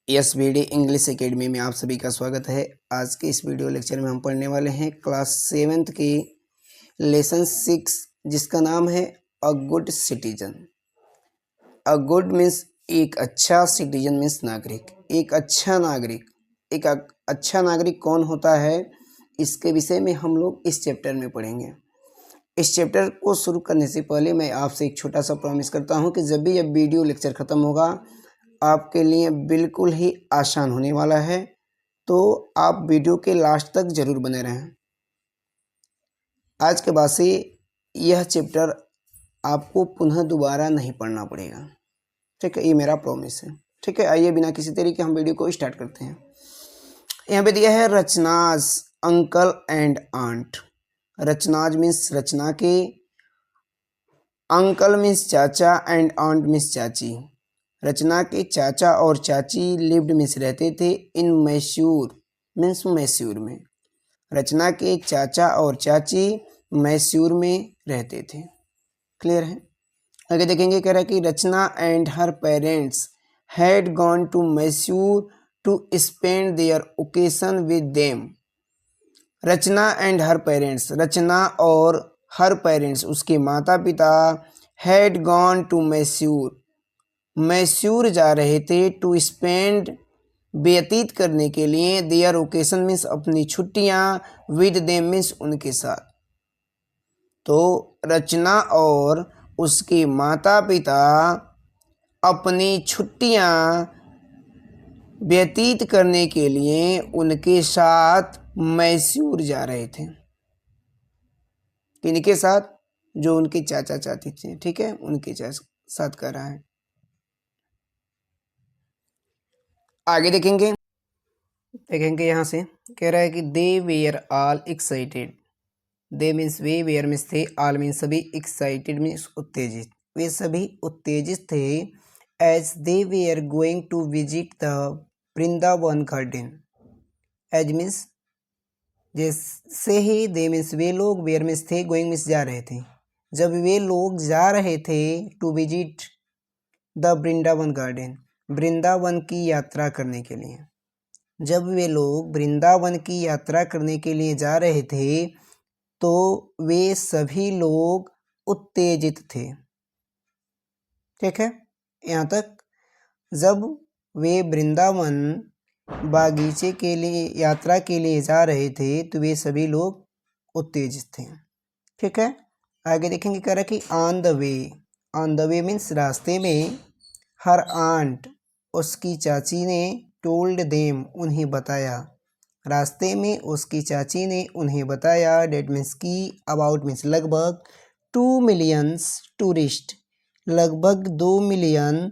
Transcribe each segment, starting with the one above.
Yes BD English academy में आप सभी का स्वागत है। आज के इस वीडियो लेक्चर में हम पढ़ने वाले हैं क्लास 7th की लेसन 6 जिसका नाम है a good citizen. A good means एक अच्छा, सिटीजन मीन्स नागरिक। एक अच्छा नागरिक कौन होता है, इसके विषय में हम लोग इस चैप्टर में पढ़ेंगे। इस चैप्टर को शुरू करने से पहले मैं आपसे एक छोटा सा प्रॉमिस करता हूँ कि जब भी यह वीडियो लेक्चर ख़त्म होगा आपके लिए बिल्कुल ही आसान होने वाला है, तो आप वीडियो के लास्ट तक ज़रूर बने रहें। आज के बाद से यह चैप्टर आपको पुनः दोबारा नहीं पढ़ना पड़ेगा, ठीक है? ये मेरा प्रॉमिस है, ठीक है? आइए बिना किसी तरीके हम वीडियो को स्टार्ट करते हैं। यहाँ पे दिया है रचनाज अंकल एंड आंट। रचनाज मीन्स रचना के, अंकल मीन्स चाचा एंड आंट मीन्स चाची। रचना के चाचा और चाची लिव्ड मीन्स रहते थे इन मैसूर मीन्स मैसूर में। रचना के चाचा और चाची मैसूर में रहते थे। क्लियर है? आगे देखेंगे, कह रहा है कि Rachna and her parents had gone to Mysore to spend their occasion with them. Rachna and her parents, Rachna और हर पेरेंट्स उसके माता पिता, had gone to Mysore Mysore जा रहे थे, टू स्पेंड व्यतीत करने के लिए, देयर ओकेशन मीन्स अपनी छुट्टियां, विद देम मीन्स उनके साथ। तो रचना और उसके माता पिता अपनी छुट्टियां व्यतीत करने के लिए उनके साथ मैसूर जा रहे थे। किनके साथ? जो उनके चाचा चाची थे, ठीक है? उनके साथ कर रहा है। आगे देखेंगे यहाँ से कह रहा है कि they were all excited. They means वे, वेयर मीन्स थे, ऑल मीन्स सभी, एक्साइटेड मीन्स उत्तेजित। वे सभी उत्तेजित थे। As they were going to visit the Vrindavan garden. As means जैसे ही, दे मीन्स वे लोग, वेयर मीन्स थे, गोइंग मीन्स जा रहे थे। जब वे लोग जा रहे थे to visit the Vrindavan garden, Vrindavan की यात्रा करने के लिए, जब वे लोग वृंदावन की यात्रा करने के लिए जा रहे थे तो वे सभी लोग उत्तेजित थे। ठीक है, यहाँ तक। जब वे वृंदावन बागीचे के लिए यात्रा के लिए जा रहे थे तो वे सभी लोग उत्तेजित थे। ठीक है, आगे देखेंगे, कह रहा कि on the way. On the way means रास्ते में। हर आंट उसकी चाची ने, टोल्ड देम उन्हें बताया। रास्ते में उसकी चाची ने उन्हें बताया। डेट मीन्स की, अबाउट मीन्स लगभग, 2 मिलियंस टूरिस्ट लगभग 2 मिलियन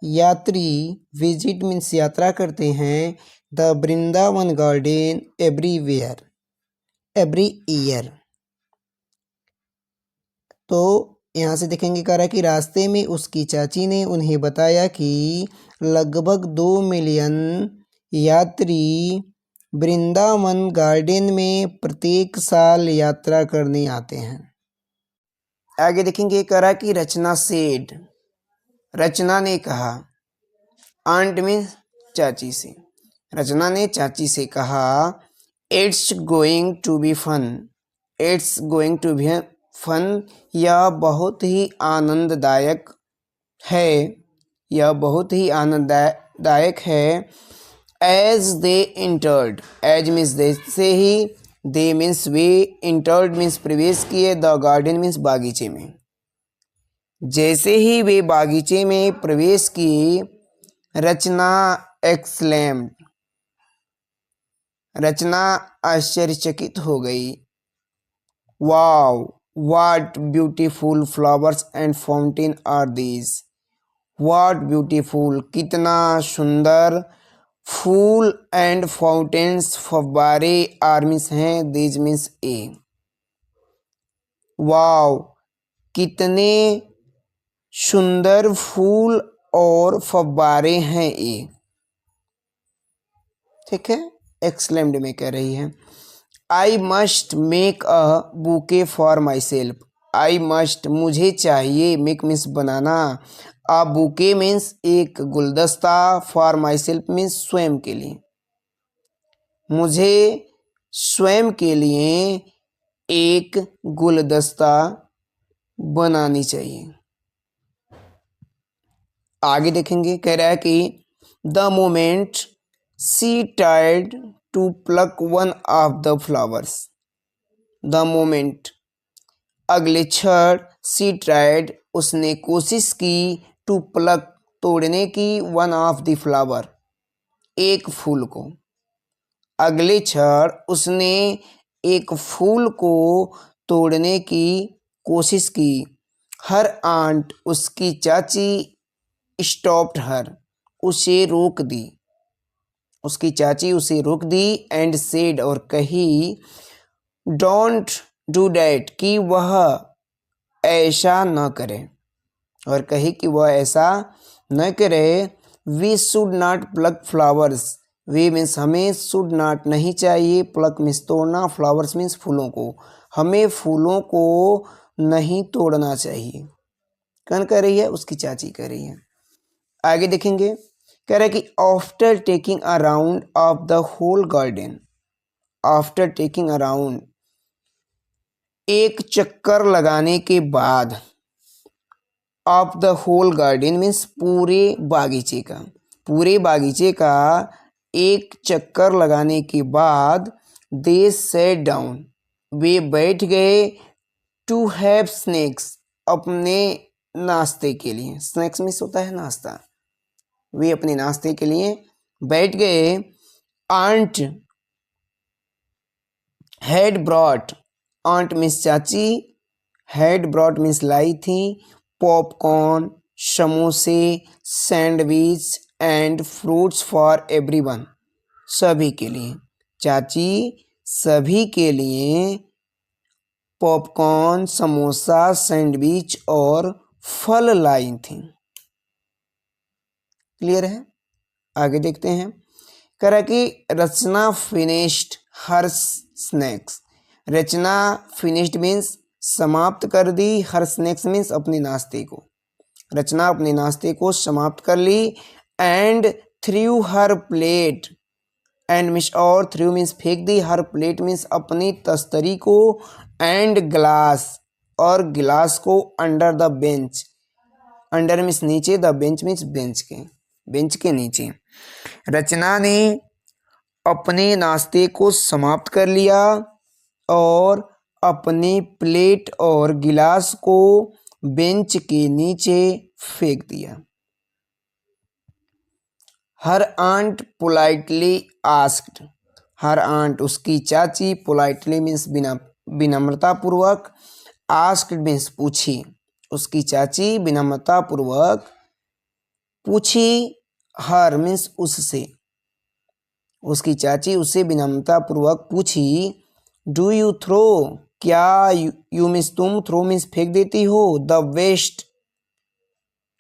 यात्री, विजिट मीन्स यात्रा करते हैं, the Vrindavan garden everywhere every year. तो यहाँ से देखेंगे, कह रहा है कि रास्ते में उसकी चाची ने उन्हें बताया कि लगभग 2 मिलियन यात्री वृंदावन गार्डन में प्रत्येक साल यात्रा करने आते हैं। आगे देखेंगे, कह रहा कि रचना सेड, रचना ने कहा। आंट में चाची से, रचना ने चाची से कहा, it's going to be fun. It's going to be fun, यह बहुत ही आनंददायक है, यह बहुत ही आनंददायक है। As they entered, as means जैसे ही, दे मीन्स वे, इंटर्ड मीन्स प्रवेश किए, द गार्डन मीन्स बागीचे में। जैसे ही वे बागीचे में प्रवेश की, रचना एक्सक्लेम्ड, रचना आश्चर्यचकित हो गई। Wow, what beautiful flowers and fountain are these. What beautiful, कितना सुंदर, फूल एंड फाउंटेन्स फव्वारे, आर मीन्स हैं, दीज मीन्स ए। वाव, कितने सुंदर फूल और फव्वारे हैं ये। ठीक है, एक्सक्लेम्ड में कह रही है। I must make a bouquet for my self. I must मुझे चाहिए, मेक मीन्स बनाना, आ बुके मीन्स एक गुलदस्ता, फॉर माई सेल्फ मीन्स स्वयं के लिए, मुझे स्वयं के लिए एक गुलदस्ता बनानी चाहिए। आगे देखेंगे, कह रहा है कि the moment she tried to pluck one of the flowers, the moment अगले क्षण, शी ट्राइड उसने कोशिश की, टू प्लक तोड़ने की, वन ऑफ द फ्लावर एक फूल को, अगले क्षण उसने एक फूल को तोड़ने की कोशिश की। हर आंट उसकी चाची स्टॉप्ड हर उसे रोक दी, उसकी चाची उसे रोक दी, एंड सेड और कही, डोंट डू डैट कि वह ऐसा न करे, और कही कि वह ऐसा न करे। We should not pluck flowers, we means हमें, शुड नॉट नहीं चाहिए, प्लक मीन्स तोड़ना, फ्लावर्स मीन्स फूलों को, हमें फूलों को नहीं तोड़ना चाहिए। कौन कह रही है? उसकी चाची कह रही है। आगे देखेंगे, कह रहा है कि after taking a round of the whole garden, after taking a round एक चक्कर लगाने के बाद, of the whole garden means पूरे बागीचे का, पूरे बागीचे का एक चक्कर लगाने के बाद, दे सेट डाउन वे बैठ गए, टू हैव स्नैक्स अपने नाश्ते के लिए, स्नैक्स मीन्स होता है नाश्ता, वे अपने नाश्ते के लिए बैठ गए। Aunt had brought, aunt means चाची, हैड ब्रॉट मीन्स लाई थी, पॉपकॉर्न समोसे, sandwich and fruits for everyone सभी के लिए, चाची सभी के लिए पॉपकॉर्न, समोसा, सैंडविच और फल लाई थी। क्लियर है? आगे देखते हैं, कह रहा कि रचना फिनिश्ड हर स्नैक्स, रचना फिनिश्ड मीन्स समाप्त कर दी, हर स्नैक्स मीन्स अपने नाश्ते को, रचना अपने नाश्ते को समाप्त कर ली, and threw her plate, and means और, थ्रू मीन्स फेंक दी, हर प्लेट मीन्स अपनी तस्तरी को, एंड ग्लास और गिलास को, under the bench, under means नीचे, द बेंच मीन्स बेंच के, बेंच के नीचे। रचना ने अपने नाश्ते को समाप्त कर लिया और अपने प्लेट और गिलास को बेंच के नीचे फेंक दिया। हर आंट पोलाइटली आस्क्ड, हर आंट उसकी चाची, पोलाइटली मीन्स विनम्रतापूर्वक, आस्क्ड मीन्स पूछी, उसकी चाची विनम्रतापूर्वक पूछी, हर मीन्स उससे, उसकी चाची उससे विनम्रतापूर्वक पूछी, डू यू थ्रो क्या, यू मीन्स तुम, थ्रो मीन्स फेंक देती हो, द वेस्ट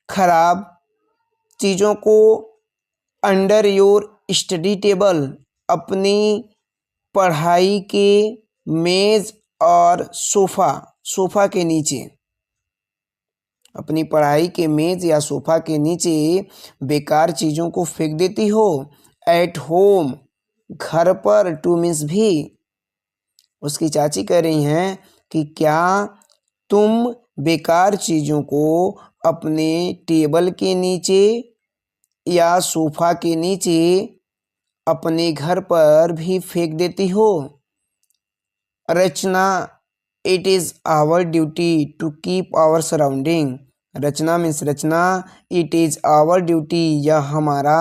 खराब चीज़ों को, अंडर योर स्टडी टेबल अपनी पढ़ाई के मेज और सोफ़ा, सोफ़ा के नीचे, अपनी पढ़ाई के मेज या सोफ़ा के नीचे बेकार चीज़ों को फेंक देती हो। एट होम घर पर, टू मीन्स भी, उसकी चाची कह रही हैं कि क्या तुम बेकार चीज़ों को अपने टेबल के नीचे या सोफ़ा के नीचे अपने घर पर भी फेंक देती हो। Rachna, it is our duty to keep our surrounding, Rachna means Rachna, it is our duty यह हमारा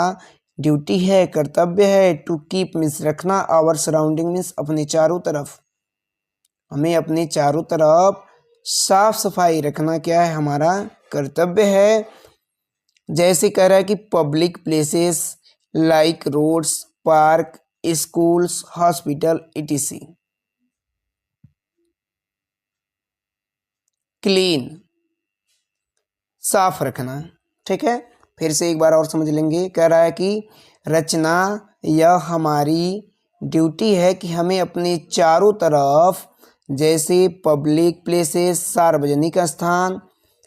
ड्यूटी है, कर्तव्य है, टू कीप मीन्स रखना, आवर सराउंडिंग मीन्स अपने चारों तरफ, हमें अपने चारों तरफ साफ सफाई रखना क्या है, हमारा कर्तव्य है। जैसे कह रहा है कि public places like roads, park, schools, hospital etc clean साफ रखना। ठीक है, फिर से एक बार और समझ लेंगे। कह रहा है कि रचना, यह हमारी ड्यूटी है कि हमें अपने चारों तरफ, जैसे पब्लिक प्लेसेस सार्वजनिक स्थान,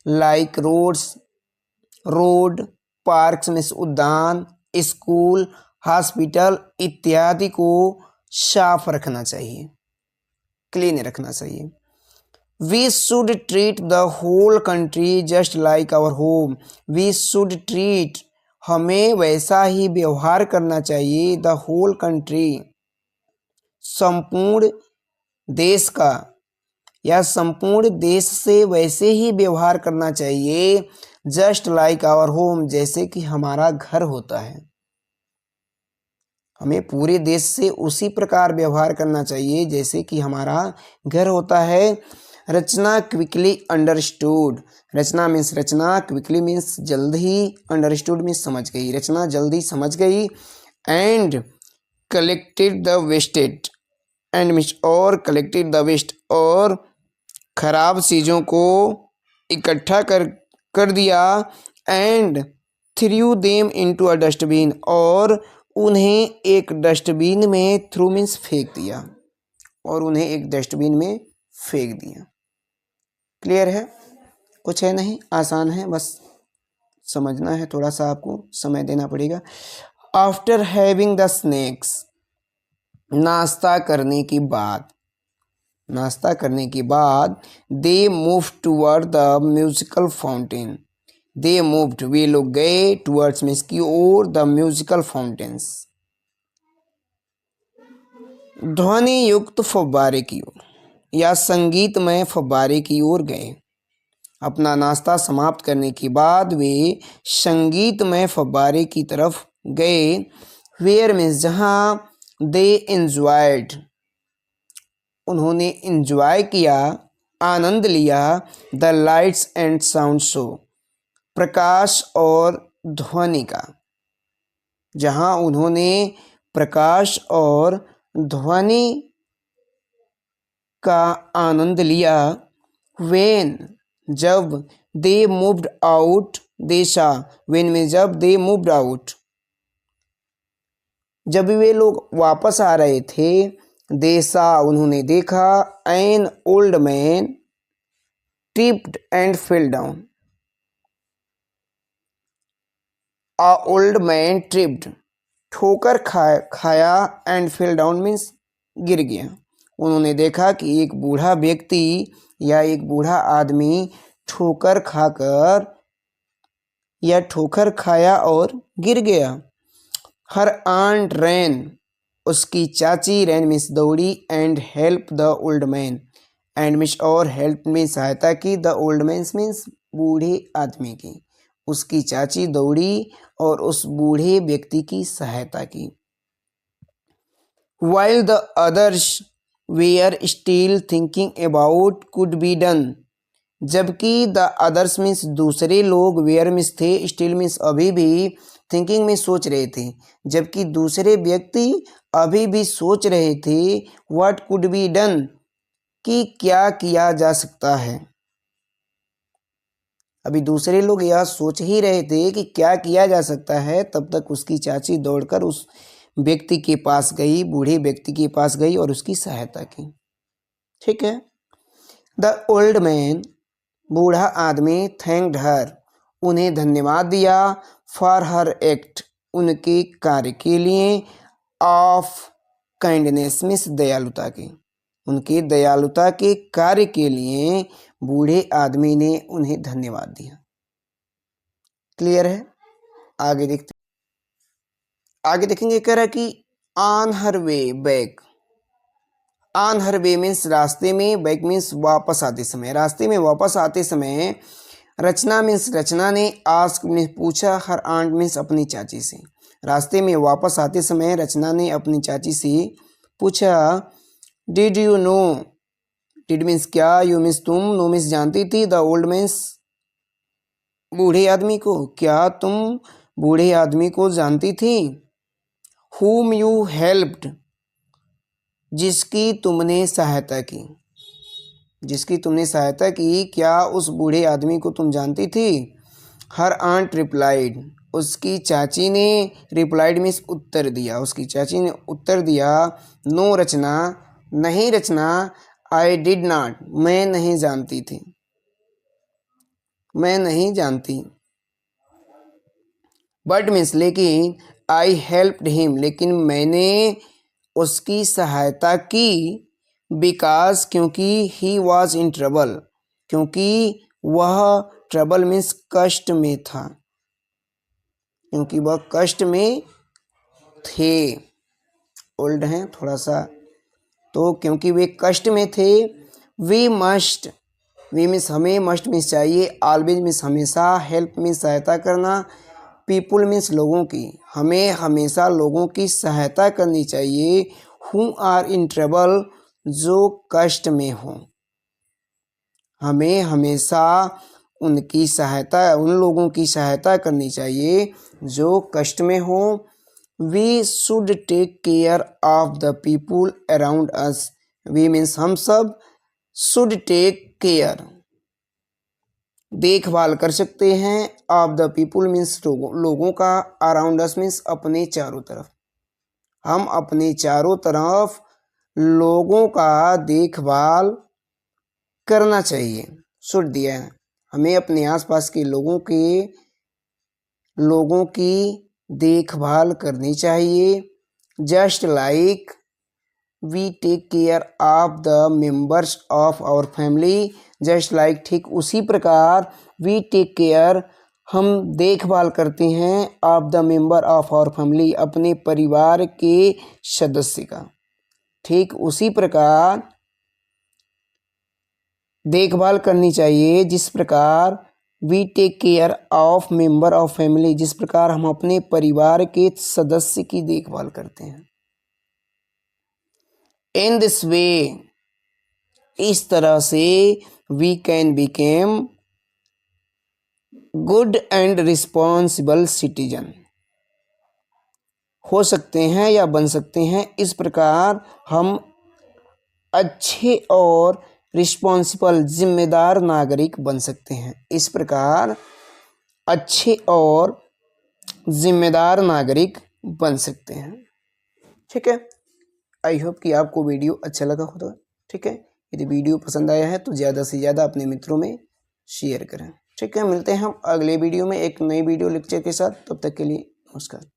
like roads road, parks means उद्यान, स्कूल, हॉस्पिटल इत्यादि को साफ रखना चाहिए, क्लीन रखना चाहिए। We should treat the whole country just like our home. We should treat, हमें वैसा ही व्यवहार करना चाहिए, द होल कंट्री, संपूर्ण देश का या संपूर्ण देश से वैसे ही व्यवहार करना चाहिए, जस्ट लाइक आवर होम, जैसे कि हमारा घर होता है। हमें पूरे देश से उसी प्रकार व्यवहार करना चाहिए जैसे कि हमारा घर होता है। रचना क्विकली अंडरस्टूड, रचना मीन्स रचना, क्विकली मीन्स जल्द ही, अंडरस्टूड मीन्स समझ गई, रचना जल्दी समझ गई। And collected the wasted, and means और कलेक्टेड द वेस्ट, और खराब चीज़ों को इकट्ठा कर दिया। And through them into a dustbin, और उन्हें एक डस्टबिन में, थ्रू मीन्स फेंक दिया, और उन्हें एक डस्टबिन में फेंक दिया। क्लियर है? कुछ है नहीं, आसान है, बस समझना है, थोड़ा सा आपको समय देना पड़ेगा। आफ्टर हैविंग द स्नैक्स, नाश्ता करने के बाद, नाश्ता करने के बाद they move toward the musical fountain, they moved, वे लोग गए, टूवर्ड्स मीन्स की ओर, द म्यूजिकल फाउंटेन्स, ध्वनि युक्त फव्वारे की ओर या संगीतमय फव्वारे की ओर गए। अपना नाश्ता समाप्त करने के बाद वे संगीतमय फव्वारे की तरफ गए। वेयर मीन्स जहाँ, दे एंजॉयड, उन्होंने एंजॉय किया, आनंद लिया, the lights and sound show, प्रकाश और ध्वनि का, जहाँ उन्होंने प्रकाश और ध्वनि का आनंद लिया। वेन, जब, दे मूव्ड आउट, देशा, वेन में जब, दे मूव्ड आउट, जब वे लोग वापस आ रहे थे, देशा उन्होंने देखा, an old man tripped and fell down, a old man tripped, ठोकर खाया, एंड फेल डाउन मीन्स गिर गया। उन्होंने देखा कि एक बूढ़ा व्यक्ति या एक बूढ़ा आदमी ठोकर खाकर या ठोकर खाया और गिर गया। हर आंट रैन, उसकी चाची, रैन मीन्स दौड़ी, and help the old man, and means और हेल्प में सहायता की, द ओल्ड मैन मीन्स बूढ़े आदमी की, उसकी चाची दौड़ी और उस बूढ़े व्यक्ति की सहायता की। While the others were still thinking about could be done, जबकि द अदर्स मीन्स दूसरे लोग, वेयर मीन्स थे, स्टिल मीन्स अभी भी, थिंकिंग में सोच रहे थे, जबकि दूसरे व्यक्ति अभी भी सोच रहे थे, व्हाट कुड बी डन, कि क्या किया जा सकता है। अभी दूसरे लोग यह सोच ही रहे थे कि क्या किया जा सकता है, तब तक उसकी चाची दौड़कर उस व्यक्ति के पास गई, बूढ़े व्यक्ति के पास गई और उसकी सहायता की। ठीक है। द ओल्ड मैन, बूढ़ा आदमी, थैंक्ड हर, उन्हें धन्यवाद दिया, फॉर हर एक्ट, उनके कार्य के लिए, ऑफ काइंडनेस मीन्स दयालुता के, उनके दयालुता के कार्य के लिए बूढ़े आदमी ने उन्हें धन्यवाद दिया। क्लियर है? आगे देखते, आगे देखेंगे, कह रहा है कि on her way back, on her way means रास्ते में, बैक मीन्स वापस आते समय, रास्ते में वापस आते समय, रचना मीन्स रचना ने, आस्क मीन्स पूछा, हर आंट मीन्स अपनी चाची से, रास्ते में वापस आते समय रचना ने अपनी चाची से पूछा, did you know, did means क्या, यू मीन्स तुम, नो मीन्स जानती थी, द ओल्ड मीन्स बूढ़े आदमी को, क्या तुम बूढ़े आदमी को जानती थी। whom you helped, जिसकी तुमने सहायता की, जिसकी तुमने सहायता की, क्या उस बूढ़े आदमी को तुम जानती थी। हर आंट रिप्लाइड, उसकी चाची ने, रिप्लाइड मीन्स उत्तर दिया, उसकी चाची ने उत्तर दिया, नो रचना, नहीं रचना, आई डिड नॉट, मैं नहीं जानती थी, मैं नहीं जानती। बट मीन्स लेकिन, आई हेल्प्ड हिम लेकिन मैंने उसकी सहायता की, बिकॉज क्योंकि ही वॉज इन ट्रबल क्योंकि वह ट्रबल मीन्स कष्ट में था, क्योंकि वह कष्ट में थे, ओल्ड हैं थोड़ा सा, तो क्योंकि वे कष्ट में थे। वी मस्ट, वी मीन्स हमें, मस्ट मीन्स चाहिए, ऑलवेज मीन्स हमेशा, हेल्प मीन्स सहायता करना, पीपुल मीन्स लोगों की, हमें हमेशा लोगों की सहायता करनी चाहिए। हु आर इन ट्रबल जो कष्ट में हो, हमें हमेशा उनकी सहायता, उन लोगों की सहायता करनी चाहिए जो कष्ट में हो। We should take care of the people around us, we means हम सब, शुड टेक केयर देखभाल कर सकते हैं, ऑफ द पीपुल मीन्स लोगों का, अराउंड अस मीन्स अपने चारों तरफ, हम अपने चारों तरफ लोगों का देखभाल करना चाहिए। शुड दिया है, हमें अपने आसपास के लोगों की देखभाल करनी चाहिए। Just like we take care of the members of our family, just like ठीक उसी प्रकार, वी टेक केयर हम देखभाल करते हैं, of the member of our family अपने परिवार के सदस्य का, ठीक उसी प्रकार देखभाल करनी चाहिए जिस प्रकार we take care of member of family, जिस प्रकार हम अपने परिवार के सदस्य की देखभाल करते हैं। इन दिस वे, इस तरह से, we can became good and responsible citizen, हो सकते हैं या बन सकते हैं, इस प्रकार हम अच्छे और रिस्पॉन्सिबल जिम्मेदार नागरिक बन सकते हैं, इस प्रकार अच्छे और जिम्मेदार नागरिक बन सकते हैं। ठीक है, आई होप कि आपको वीडियो अच्छा लगा होगा। ठीक है, यदि वीडियो पसंद आया है तो ज़्यादा से ज़्यादा अपने मित्रों में शेयर करें। ठीक है, मिलते हैं हम अगले वीडियो में एक नई वीडियो लेक्चर के साथ, तब तक के लिए नमस्कार।